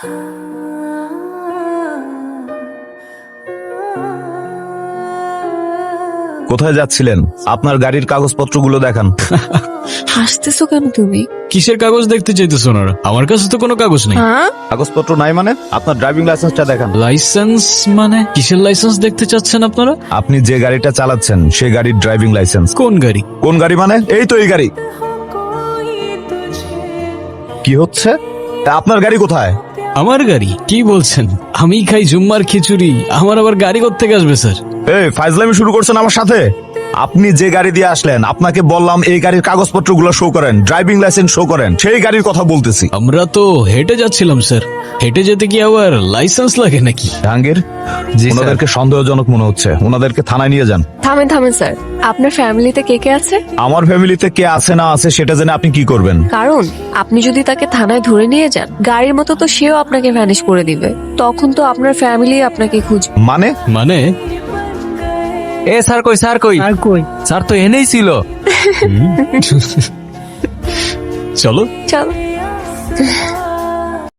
কোথায় যাচ্ছিলেন? আপনার গাড়ির কাগজপত্রগুলো দেখান। হাসতেছো কেন তুমি? কিসের কাগজ দেখতে চাইতেছো ওনারা? আমার কাছে তো কোনো কাগজ নেই। হ্যাঁ, কাগজপত্র নাই মানে? আপনার ড্রাইভিং লাইসেন্সটা দেখান। লাইসেন্স মানে কিসের লাইসেন্স দেখতে চাচ্ছেন আপনারা? আপনি যে গাড়িটা চালাচ্ছেন সে গাড়ির ড্রাইভিং লাইসেন্স। কোন গাড়ি? কোন গাড়ি মানে? এই তো এই গাড়ি। কি হচ্ছে? তা আপনার গাড়ি কোথায়? আমার গাড়ি? কি বলছেন? আমি খাই জুম্মার খিচুড়ি, আমার আবার গাড়ি কোত্থেকে আসবে স্যার? এই ফাইজলামি শুরু করছেন আমার সাথে। আপনি যে গাড়ি দিয়ে আসলেন আপনাকে বললাম এই গাড়ির কাগজপত্রগুলো শো করেন, ড্রাইভিং লাইসেন্স শো করেন, সেই গাড়ির কথা বলতেছি। আমরা তো হেঁটে যাচ্ছিলাম স্যার। হেঁটে যেতে কি আবার লাইসেন্স লাগে নাকি? জাহাঙ্গীর, ওনাদেরকে সন্দেহজনক মনে হচ্ছে, ওনাদেরকে থানায় নিয়ে যান। থামেন থামেন স্যার, আপনার ফ্যামিলিতে কে কে আছে? আমার ফ্যামিলিতে কে আছে না আছে সেটা জেনে আপনি কি করবেন? কারণ আপনি যদি তাকে থানায় ধরে নিয়ে যান, গাড়ির মতো তো সেও আপনাকে ভ্যানিশ করে দিবে। তখন তো আপনার ফ্যামিলি আপনাকে খুঁজবে। মানে? মানে এ স্যার কই, স্যার কই, স্যার তো এনেই ছিল। চলো চলো।